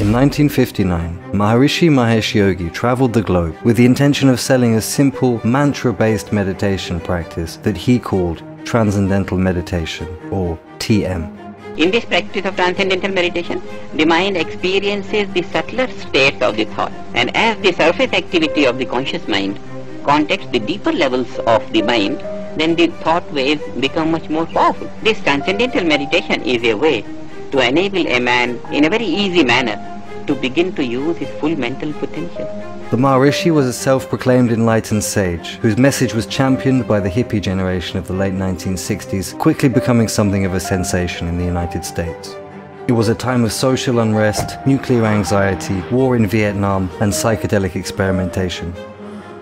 In 1959, Maharishi Mahesh Yogi traveled the globe with the intention of selling a simple mantra-based meditation practice that he called Transcendental Meditation, or TM. In this practice of Transcendental Meditation, the mind experiences the subtler states of the thought, and as the surface activity of the conscious mind contacts the deeper levels of the mind, then the thought waves become much more powerful. This Transcendental Meditation is a way to enable a man in a very easy manner to begin to use his full mental potential. The Maharishi was a self-proclaimed enlightened sage whose message was championed by the hippie generation of the late 1960s, quickly becoming something of a sensation in the United States. It was a time of social unrest, nuclear anxiety, war in Vietnam, and psychedelic experimentation.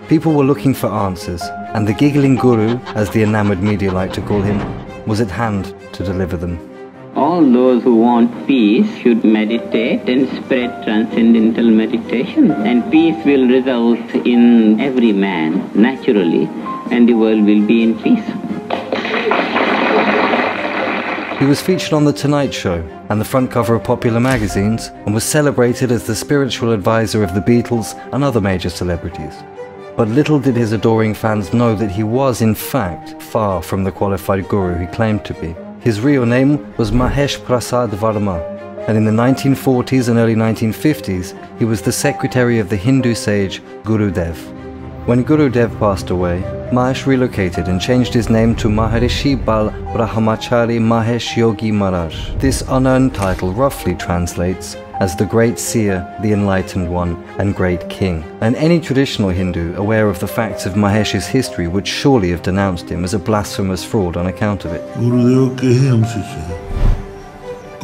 People were looking for answers, and the Giggling Guru, as the enamored media like to call him, was at hand to deliver them. All those who want peace should meditate and spread Transcendental Meditation, and peace will result in every man naturally, and the world will be in peace. He was featured on The Tonight Show and the front cover of popular magazines, and was celebrated as the spiritual advisor of the Beatles and other major celebrities. But little did his adoring fans know that he was, in fact, far from the qualified guru he claimed to be. His real name was Mahesh Prasad Varma, and in the 1940s and early 1950s, he was the secretary of the Hindu sage Gurudev. When Gurudev passed away, Mahesh relocated and changed his name to Maharishi Bal Brahmachari Mahesh Yogi Maharaj. This unearned title roughly translates as the Great Seer, the Enlightened One, and Great King. And any traditional Hindu aware of the facts of Mahesh's history would surely have denounced him as a blasphemous fraud on account of it. गुरुदेव के ही हम शिष्य हैं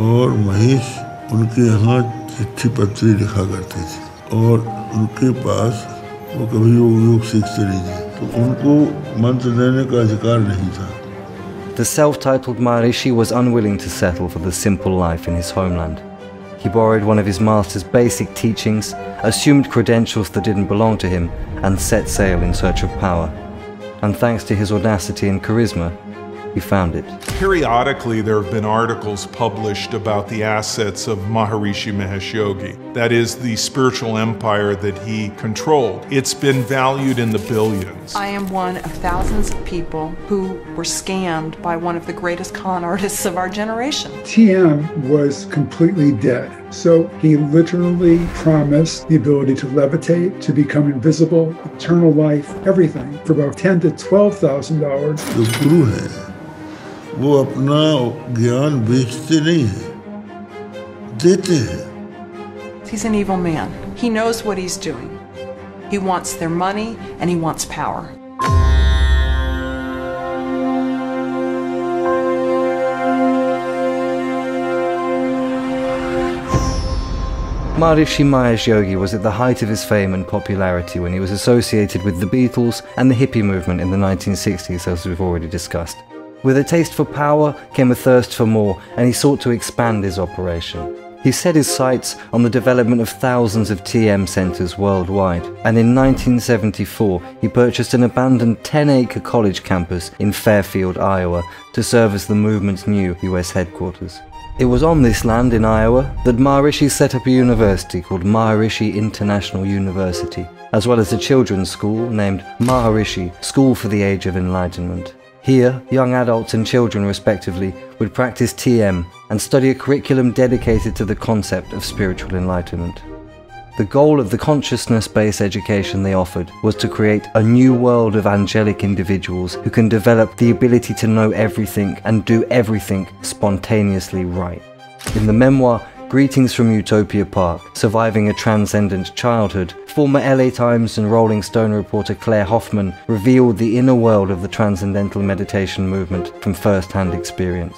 और महेश उनके यहाँ चिट्ठी पत्री लिखा करते थे और उनके पास वो कभी योग सीखते नहीं थे तो उनको मंत्र देने का अधिकार नहीं था. The self-titled Maharishi was unwilling to settle for the simple life in his homeland. He borrowed one of his master's basic teachings, assumed credentials that didn't belong to him, and set sail in search of power. And thanks to his audacity and charisma, he found it. Periodically, there have been articles published about the assets of Maharishi Mahesh Yogi. That is the spiritual empire that he controlled. It's been valued in the billions. I am one of thousands of people who were scammed by one of the greatest con artists of our generation. TM was completely dead. So he literally promised the ability to levitate, to become invisible, eternal life, everything for about $10,000 to $12,000. जो गुरु है वो अपना ज्ञान बेचते नहीं है, देते हैं. He's an evil man. He knows what he's doing. He wants their money and he wants power. Maharishi Mahesh Yogi was at the height of his fame and popularity when he was associated with the Beatles and the hippie movement in the 1960s, as we've already discussed. With a taste for power came a thirst for more, and he sought to expand his operation. He set his sights on the development of thousands of TM centers worldwide, and in 1974 he purchased an abandoned 10-acre college campus in Fairfield, Iowa, to serve as the movement's new US headquarters. It was on this land in Iowa that Maharishi set up a university called Maharishi International University, as well as a children's school named Maharishi School for the Age of Enlightenment. Here, young adults and children respectively would practice TM and study a curriculum dedicated to the concept of spiritual enlightenment. The goal of the consciousness-based education they offered was to create a new world of angelic individuals who can develop the ability to know everything and do everything spontaneously right. In the memoir Greetings from Utopia Park, Surviving a Transcendent Childhood, former LA Times and Rolling Stone reporter Claire Hoffman revealed the inner world of the Transcendental Meditation movement from first-hand experience.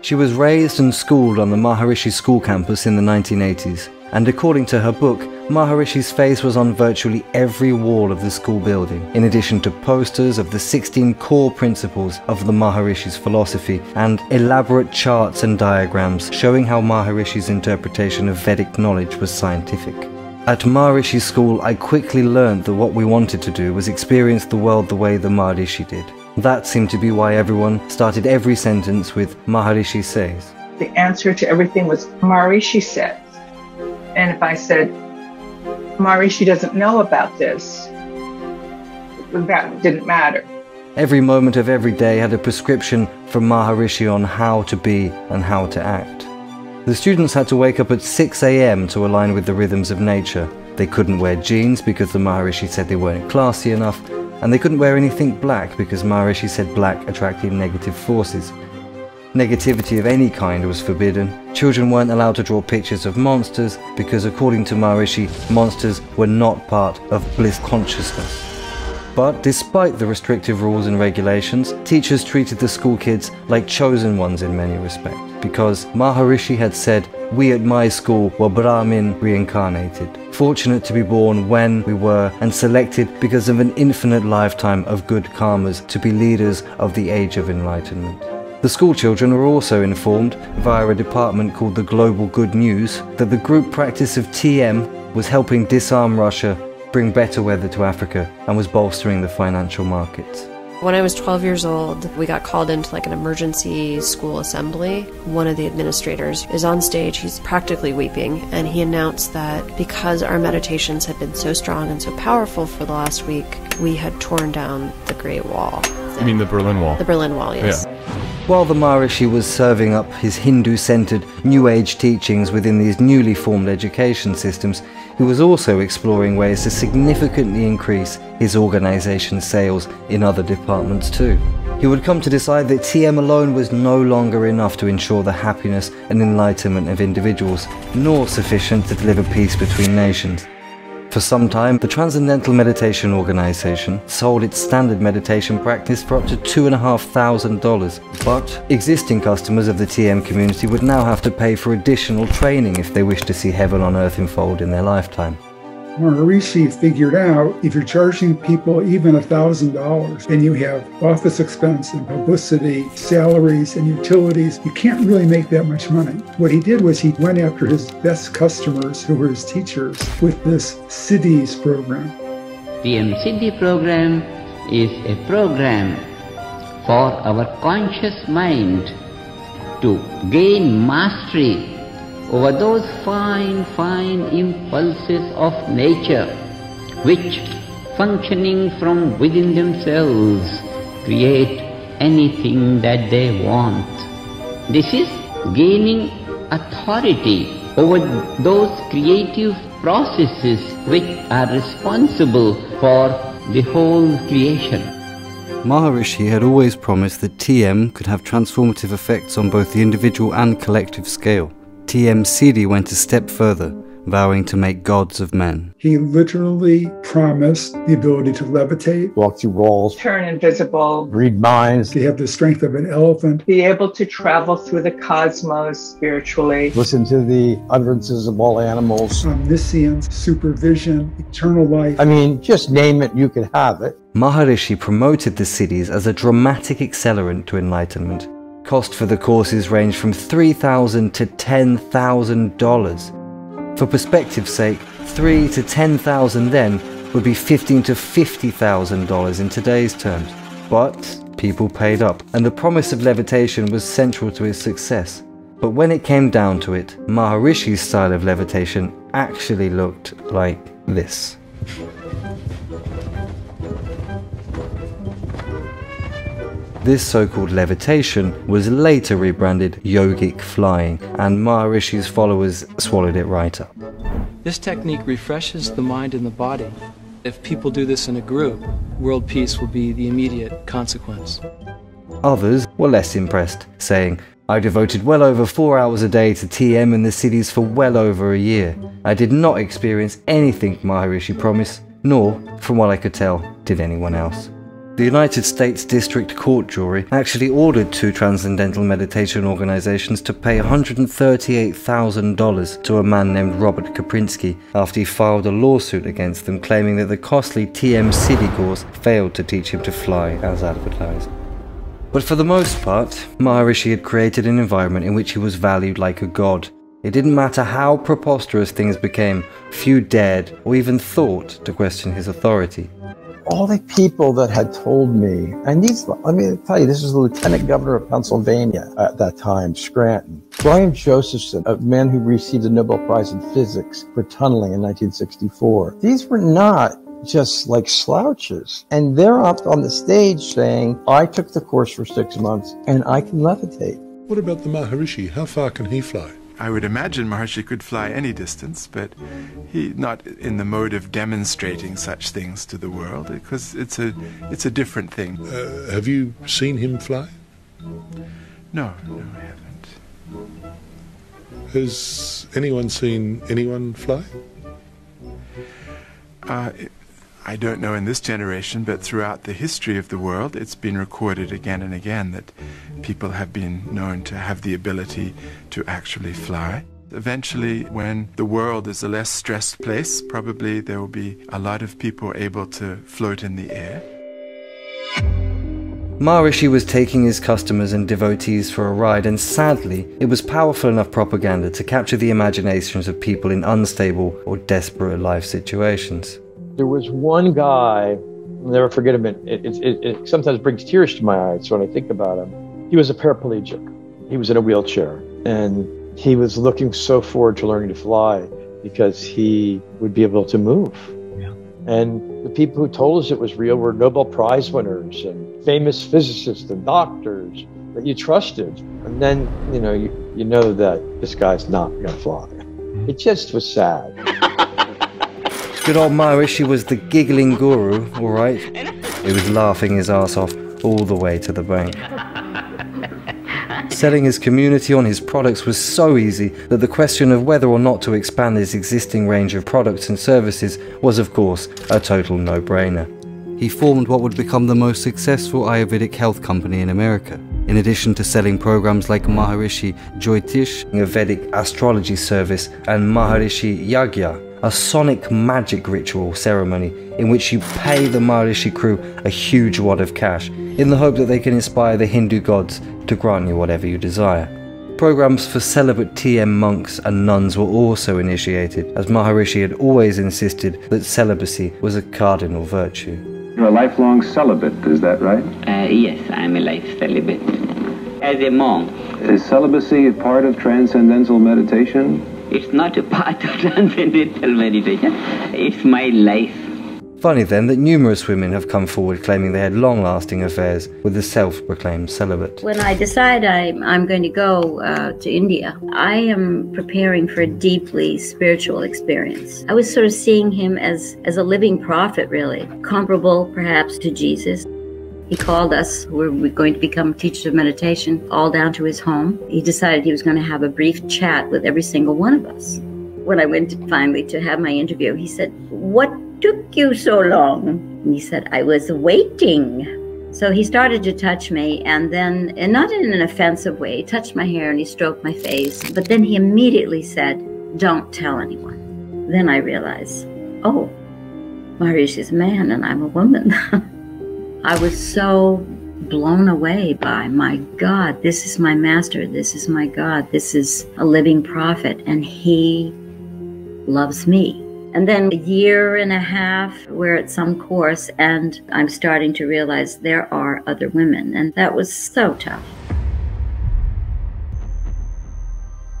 She was raised and schooled on the Maharishi school campus in the 1980s, and according to her book, Maharishi's face was on virtually every wall of the school building, in addition to posters of the 16 core principles of the Maharishi's philosophy and elaborate charts and diagrams showing how Maharishi's interpretation of Vedic knowledge was scientific. At Maharishi school, I quickly learned that what we wanted to do was experience the world the way the Maharishi did. That seemed to be why everyone started every sentence with Maharishi says. The answer to everything was Maharishi says. And if I said, Maharishi doesn't know about this, that didn't matter. Every moment of every day had a prescription from Maharishi on how to be and how to act. The students had to wake up at 6 a.m. to align with the rhythms of nature. They couldn't wear jeans because the Maharishi said they weren't classy enough, and they couldn't wear anything black because Maharishi said black attracted negative forces. Negativity of any kind was forbidden. Children weren't allowed to draw pictures of monsters because, according to Maharishi, monsters were not part of bliss consciousness. But despite the restrictive rules and regulations, teachers treated the school kids like chosen ones in many respects, because Maharishi had said, "We at my school were Brahmin reincarnated, fortunate to be born when we were, and selected because of an infinite lifetime of good karmas to be leaders of the age of enlightenment." The school children were also informed, via a department called the Global Good News, that the group practice of TM was helping disarm Russia, bring better weather to Africa, and was bolstering the financial markets. When I was 12 years old, we got called into like an emergency school assembly. One of the administrators is on stage, he's practically weeping, and he announced that because our meditations had been so strong and so powerful for the last week, we had torn down the Great Wall. You mean the Berlin Wall? The Berlin Wall, yes. Yeah. While the Maharishi was serving up his Hindu-centered New Age teachings within these newly formed education systems, he was also exploring ways to significantly increase his organization's sales in other departments too. He would come to decide that TM alone was no longer enough to ensure the happiness and enlightenment of individuals, nor sufficient to deliver peace between nations. For some time, the Transcendental Meditation organization sold its standard meditation practice for up to $2,500, but existing customers of the TM community would now have to pay for additional training if they wished to see heaven on earth unfold in their lifetime. Maharishi figured out if you're charging people even $1,000 and you have office expense and publicity, salaries and utilities, you can't really make that much money. What he did was he went after his best customers, who were his teachers, with this Siddhis program. The Siddhi program is a program for our conscious mind to gain mastery over those fine impulses of nature which, functioning from within themselves, create anything that they want. This is gaining authority over those creative processes which are responsible for the whole creation. Maharishi had always promised that TM could have transformative effects on both the individual and collective scale. TM Siddhi went a step further, vowing to make gods of men. He literally promised the ability to levitate, walk through walls, Turn invisible, read minds, to have the strength of an elephant, be able to travel through the cosmos spiritually, listen to the utterances of all animals, omniscience, supervision, eternal life. I mean, just name it, you could have it. Maharishi promoted the Siddhis as a dramatic accelerant to enlightenment. Cost for the courses ranged from $3,000 to $10,000. For perspective's sake, $3,000 to $10,000 then would be $15,000 to $50,000 in today's terms. But people paid up, and the promise of levitation was central to his success. But when it came down to it, Maharishi's style of levitation actually looked like this. This so-called levitation was later rebranded yogic flying, and Maharishi's followers swallowed it right up. This technique refreshes the mind and the body. If people do this in a group, world peace will be the immediate consequence. Others were less impressed, saying, "I devoted well over 4 hours a day to TM in the cities for well over a year. I did not experience anything Maharishi promised, nor, from what I could tell, did anyone else." The United States District Court jury actually ordered 2 Transcendental Meditation organizations to pay $138,000 to a man named Robert Kaprinsky after he filed a lawsuit against them, claiming that the costly TM Siddhi course failed to teach him to fly as advertised. But for the most part, Maharishi had created an environment in which he was valued like a god. It didn't matter how preposterous things became, few dared or even thought to question his authority. all the people that had told me, and these, let me tell you, this is the Lieutenant Governor of Pennsylvania at that time, Scranton. Brian Josephson, a man who received the Nobel Prize in Physics for tunneling in 1964. These were not just like slouches. And they're up on the stage saying, I took the course for 6 months and I can levitate. What about the Maharishi? How far can he fly? I would imagine Maharishi could fly any distance, but he's not in the mode of demonstrating such things to the world, because it's a different thing. Have you seen him fly? No, I haven't. Has anyone seen anyone fly? I don't know in this generation, but throughout the history of the world, it's been recorded again and again that people have been known to have the ability to actually fly. Eventually, when the world is a less stressed place, probably there will be a lot of people able to float in the air. Maharishi was taking his customers and devotees for a ride, and sadly, it was powerful enough propaganda to capture the imaginations of people in unstable or desperate life situations. There was one guy, I'll never forget him, it sometimes brings tears to my eyes when I think about him. He was a paraplegic. He was in a wheelchair, and he was looking so forward to learning to fly because he would be able to move. Yeah. And the people who told us it was real were Nobel Prize winners and famous physicists and doctors that you trusted. And then, you know that this guy's not going to fly. It just was sad. Good old Maharishi was the Giggling Guru, all right? He was laughing his ass off all the way to the bank. Selling his community on his products was so easy that the question of whether or not to expand his existing range of products and services was, of course, a total no-brainer. He formed what would become the most successful Ayurvedic health company in America. In addition to selling programs like Maharishi Jyotish, a Vedic astrology service, and Maharishi Yagya, a sonic magic ritual ceremony in which you pay the Maharishi crew a huge wad of cash in the hope that they can inspire the Hindu gods to grant you whatever you desire. Programs for celibate TM monks and nuns were also initiated, as Maharishi had always insisted that celibacy was a cardinal virtue. You're a lifelong celibate, is that right? Yes, I'm a life celibate. As a monk. Is celibacy a part of Transcendental Meditation? It's not a part of Transcendental Meditation, it's my life. Funny then that numerous women have come forward claiming they had long-lasting affairs with the self-proclaimed celibate. When I decide I'm going to go to India, I am preparing for a deeply spiritual experience. I was sort of seeing him as a living prophet, really, comparable perhaps to Jesus. He called us, who were going to become teachers of meditation, all down to his home. He decided he was going to have a brief chat with every single one of us. When I went finally to have my interview, he said, "What took you so long?" And he said, "I was waiting." So he started to touch me, and then, and not in an offensive way, he touched my hair and he stroked my face. But then he immediately said, "Don't tell anyone." Then I realized, oh, Maharishi's a man and I'm a woman. I was so blown away by, my God, this is my master, this is my God, this is a living prophet, and he loves me. And then a year and a half, we're at some course, and I'm starting to realize there are other women, and that was so tough.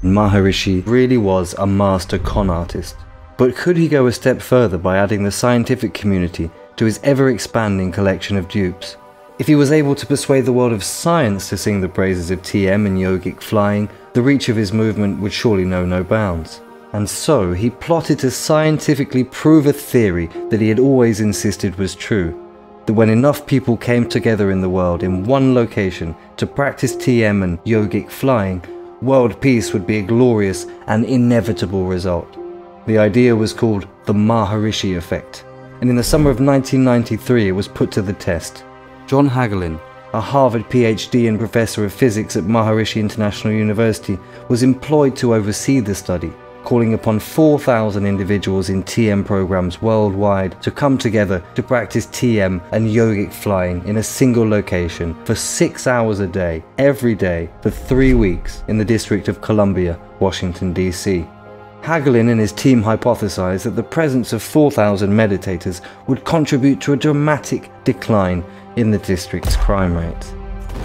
Maharishi really was a master con artist. But could he go a step further by adding the scientific community to his ever-expanding collection of dupes? If he was able to persuade the world of science to sing the praises of TM and yogic flying, the reach of his movement would surely know no bounds. And so he plotted to scientifically prove a theory that he had always insisted was true, that when enough people came together in the world in one location to practice TM and yogic flying, world peace would be a glorious and inevitable result. The idea was called the Maharishi effect, and in the summer of 1993 it was put to the test. John Hagelin, a Harvard PhD and professor of physics at Maharishi International University, was employed to oversee the study, calling upon 4,000 individuals in TM programs worldwide to come together to practice TM and yogic flying in a single location for 6 hours a day, every day, for 3 weeks in the District of Columbia, Washington, D.C. Hagelin and his team hypothesized that the presence of 4,000 meditators would contribute to a dramatic decline in the district's crime rate.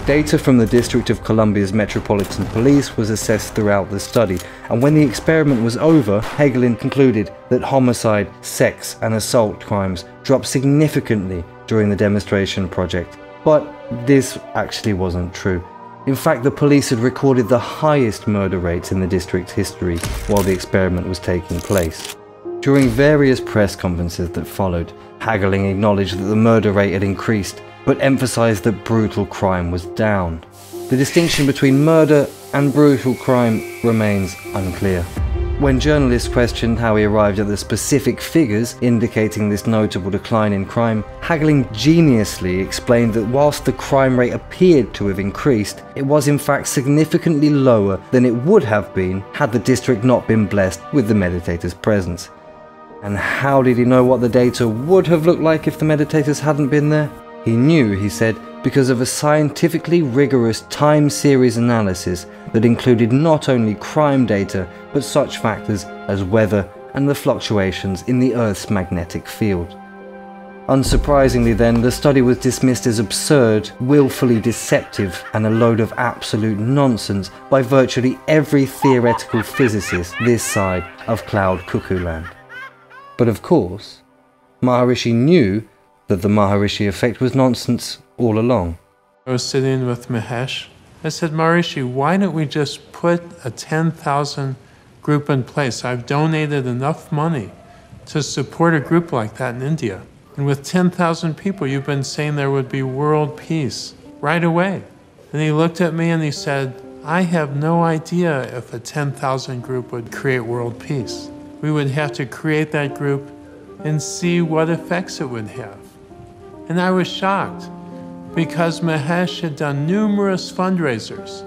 Data from the District of Columbia's Metropolitan Police was assessed throughout the study, and when the experiment was over, Hagelin concluded that homicide, sex and assault crimes dropped significantly during the demonstration project. But this actually wasn't true. In fact, the police had recorded the highest murder rates in the district's history while the experiment was taking place. During various press conferences that followed, Hagelin acknowledged that the murder rate had increased, but emphasized that brutal crime was down. The distinction between murder and brutal crime remains unclear. When journalists questioned how he arrived at the specific figures indicating this notable decline in crime, Hagelin geniusly explained that whilst the crime rate appeared to have increased, it was in fact significantly lower than it would have been had the district not been blessed with the meditators' presence. And how did he know what the data would have looked like if the meditators hadn't been there? He knew, he said, because of a scientifically rigorous time series analysis that included not only crime data, but such factors as weather and the fluctuations in the Earth's magnetic field. Unsurprisingly then, the study was dismissed as absurd, willfully deceptive, and a load of absolute nonsense by virtually every theoretical physicist this side of Cloud Cuckoo Land. But of course, Maharishi knew that the Maharishi effect was nonsense all along. I was sitting with Mahesh. I said, Maharishi, why don't we just put a 10,000 group in place? I've donated enough money to support a group like that in India. And with 10,000 people, you've been saying there would be world peace right away. And he looked at me and he said, I have no idea if a 10,000 group would create world peace. We would have to create that group and see what effects it would have. And I was shocked because Mahesh had done numerous fundraisers,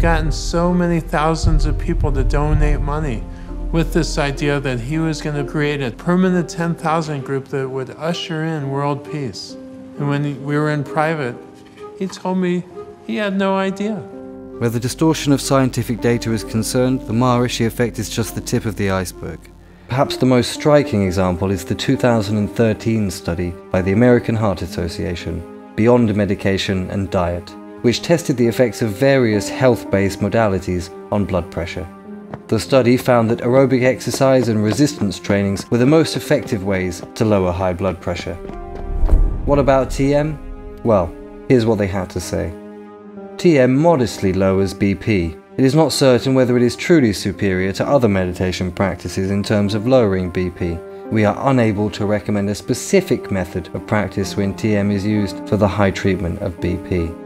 gotten so many thousands of people to donate money with this idea that he was going to create a permanent 10,000 group that would usher in world peace. And when we were in private, he told me he had no idea. Where the distortion of scientific data is concerned, the Maharishi effect is just the tip of the iceberg. Perhaps the most striking example is the 2013 study by the American Heart Association, Beyond Medication and Diet, which tested the effects of various health-based modalities on blood pressure. The study found that aerobic exercise and resistance trainings were the most effective ways to lower high blood pressure. What about TM? Well, here's what they had to say. TM modestly lowers BP. It is not certain whether it is truly superior to other meditation practices in terms of lowering BP. We are unable to recommend a specific method of practice when TM is used for the high treatment of BP.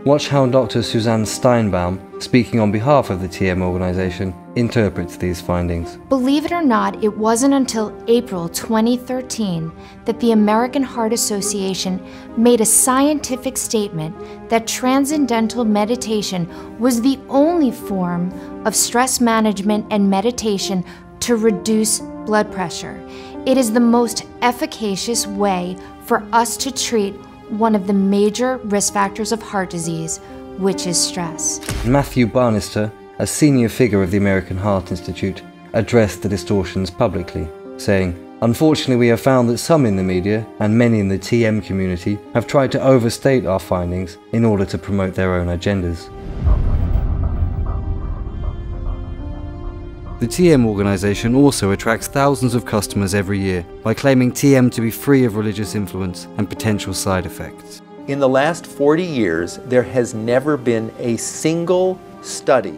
Watch how Dr. Suzanne Steinbaum, speaking on behalf of the TM organization, interprets these findings. Believe it or not, it wasn't until April 2013 that the American Heart Association made a scientific statement that Transcendental Meditation was the only form of stress management and meditation to reduce blood pressure. It is the most efficacious way for us to treat one of the major risk factors of heart disease, which is stress. Matthew Barnister, a senior figure of the American Heart Institute, addressed the distortions publicly, saying, "Unfortunately, we have found that some in the media, and many in the TM community, have tried to overstate our findings in order to promote their own agendas." The TM organization also attracts thousands of customers every year by claiming TM to be free of religious influence and potential side effects. In the last 40 years, there has never been a single study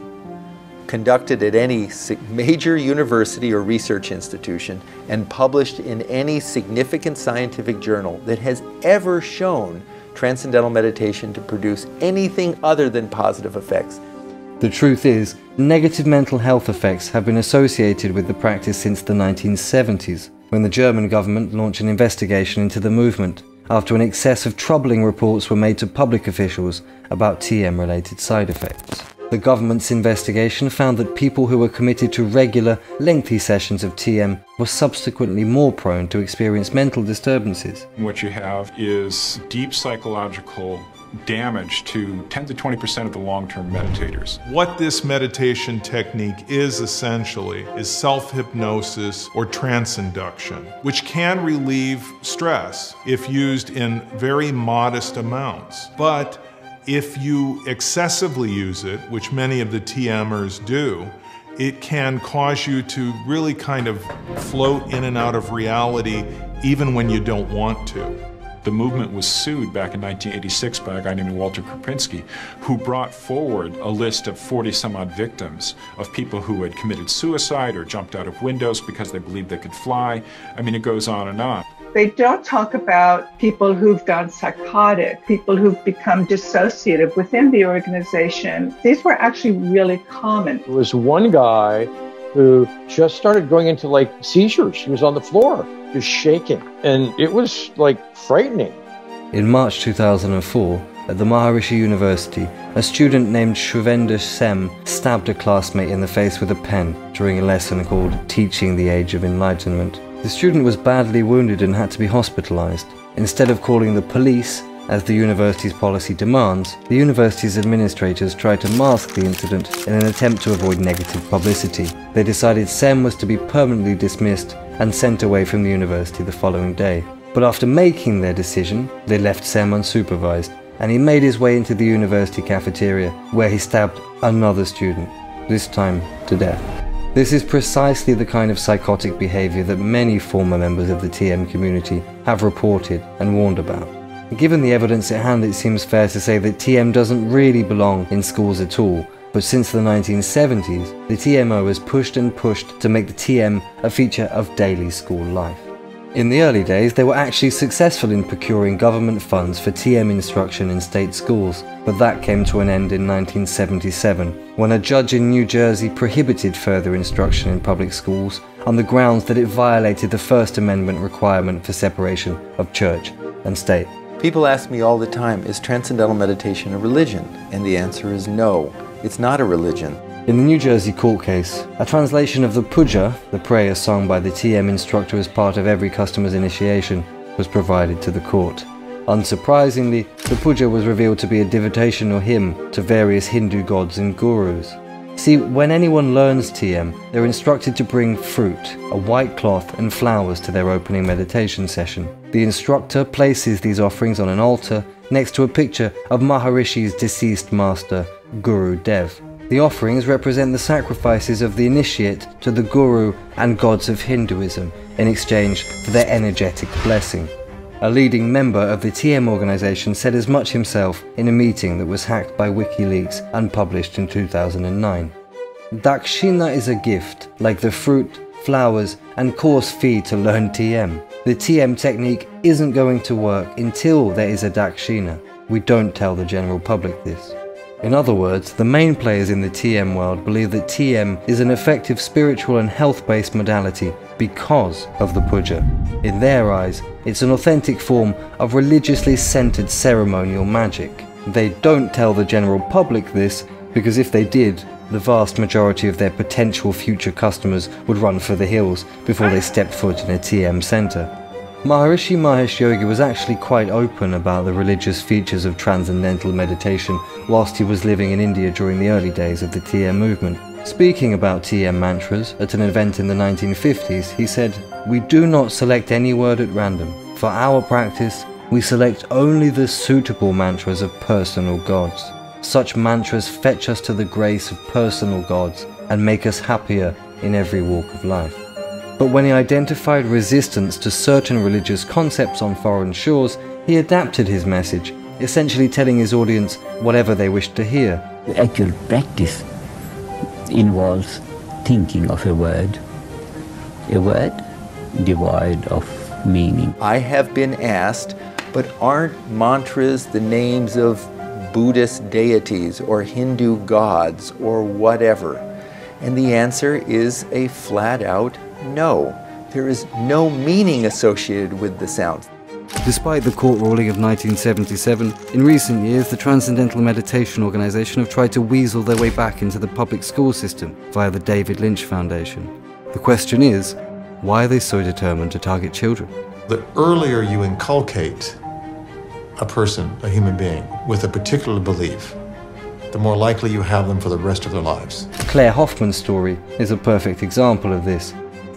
conducted at any major university or research institution and published in any significant scientific journal that has ever shown Transcendental Meditation to produce anything other than positive effects. The truth is, negative mental health effects have been associated with the practice since the 1970s, when the German government launched an investigation into the movement, after an excess of troubling reports were made to public officials about TM-related side effects. The government's investigation found that people who were committed to regular, lengthy sessions of TM were subsequently more prone to experience mental disturbances. What you have is deep psychological damage to 10 to 20% of the long-term meditators. What this meditation technique is essentially is self-hypnosis or trance-induction, which can relieve stress if used in very modest amounts. But if you excessively use it, which many of the TMers do, it can cause you to really kind of float in and out of reality even when you don't want to. The movement was sued back in 1986 by a guy named Walter Krupinski, who brought forward a list of 40-some-odd victims of people who had committed suicide or jumped out of windows because they believed they could fly. I mean, it goes on and on. They don't talk about people who've gone psychotic, people who've become dissociative within the organization. These were actually really common. There was one guy who just started going into like seizures. He was on the floor, just shaking. And it was like frightening. In March 2004, at the Maharishi University, a student named Shuvendra Sem stabbed a classmate in the face with a pen during a lesson called Teaching the Age of Enlightenment. The student was badly wounded and had to be hospitalized. Instead of calling the police, as the university's policy demands, the university's administrators tried to mask the incident in an attempt to avoid negative publicity. They decided Sem was to be permanently dismissed and sent away from the university the following day. But after making their decision, they left Sem unsupervised, and he made his way into the university cafeteria, where he stabbed another student, this time to death. This is precisely the kind of psychotic behavior that many former members of the TM community have reported and warned about. Given the evidence at hand, it seems fair to say that TM doesn't really belong in schools at all, but since the 1970s, the TMO has pushed and pushed to make the TM a feature of daily school life. In the early days, they were actually successful in procuring government funds for TM instruction in state schools, but that came to an end in 1977, when a judge in New Jersey prohibited further instruction in public schools on the grounds that it violated the First Amendment requirement for separation of church and state. People ask me all the time, is Transcendental Meditation a religion? And the answer is no, it's not a religion. In the New Jersey court case, a translation of the puja, the prayer sung by the TM instructor as part of every customer's initiation, was provided to the court. Unsurprisingly, the puja was revealed to be a devotional hymn to various Hindu gods and gurus. See, when anyone learns TM, they're instructed to bring fruit, a white cloth and flowers to their opening meditation session. The instructor places these offerings on an altar next to a picture of Maharishi's deceased master, Guru Dev. The offerings represent the sacrifices of the initiate to the Guru and gods of Hinduism in exchange for their energetic blessing. A leading member of the TM organization said as much himself in a meeting that was hacked by WikiLeaks and published in 2009. Dakshina is a gift, like the fruit, flowers, and course fee to learn TM. The TM technique isn't going to work until there is a Dakshina. We don't tell the general public this. In other words, the main players in the TM world believe that TM is an effective spiritual and health-based modality because of the puja. In their eyes, it's an authentic form of religiously centered ceremonial magic. They don't tell the general public this because if they did, the vast majority of their potential future customers would run for the hills before they stepped foot in a TM center. Maharishi Mahesh Yogi was actually quite open about the religious features of Transcendental Meditation whilst he was living in India during the early days of the TM movement. Speaking about TM mantras at an event in the 1950s, he said, "We do not select any word at random. For our practice, we select only the suitable mantras of personal gods. Such mantras fetch us to the grace of personal gods and make us happier in every walk of life." But when he identified resistance to certain religious concepts on foreign shores, he adapted his message, essentially telling his audience whatever they wished to hear. The actual practice involves thinking of a word devoid of meaning. I have been asked, but aren't mantras the names of Buddhist deities or Hindu gods or whatever? And the answer is a flat-out no. There is no meaning associated with the sounds. Despite the court ruling of 1977, in recent years the Transcendental Meditation organization have tried to weasel their way back into the public school system via the David Lynch Foundation. The question is, why are they so determined to target children? The earlier you inculcate a person, a human being, with a particular belief, the more likely you have them for the rest of their lives. Claire Hoffman's story is a perfect example of this.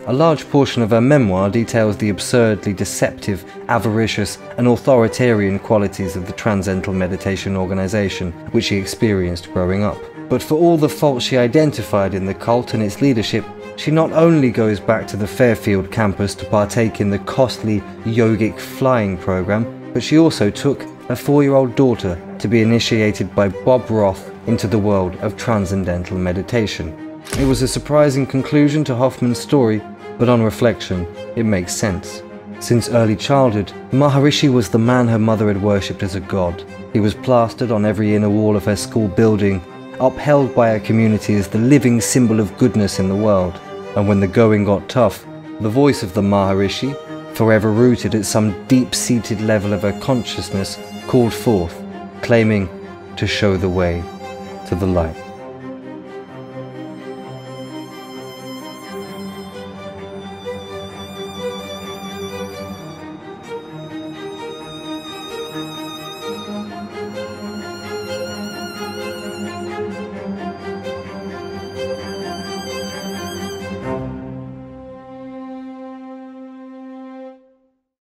A large portion of her memoir details the absurdly deceptive, avaricious, and authoritarian qualities of the Transcendental Meditation organization, which she experienced growing up. But for all the faults she identified in the cult and its leadership, she not only goes back to the Fairfield campus to partake in the costly yogic flying program, but she also took a 4-year-old daughter to be initiated by Bob Roth into the world of Transcendental Meditation. It was a surprising conclusion to Hoffman's story, but on reflection, it makes sense. Since early childhood, Maharishi was the man her mother had worshipped as a god. He was plastered on every inner wall of her school building, upheld by her community as the living symbol of goodness in the world. And when the going got tough, the voice of the Maharishi, forever rooted at some deep-seated level of her consciousness, called forth, claiming to show the way to the light.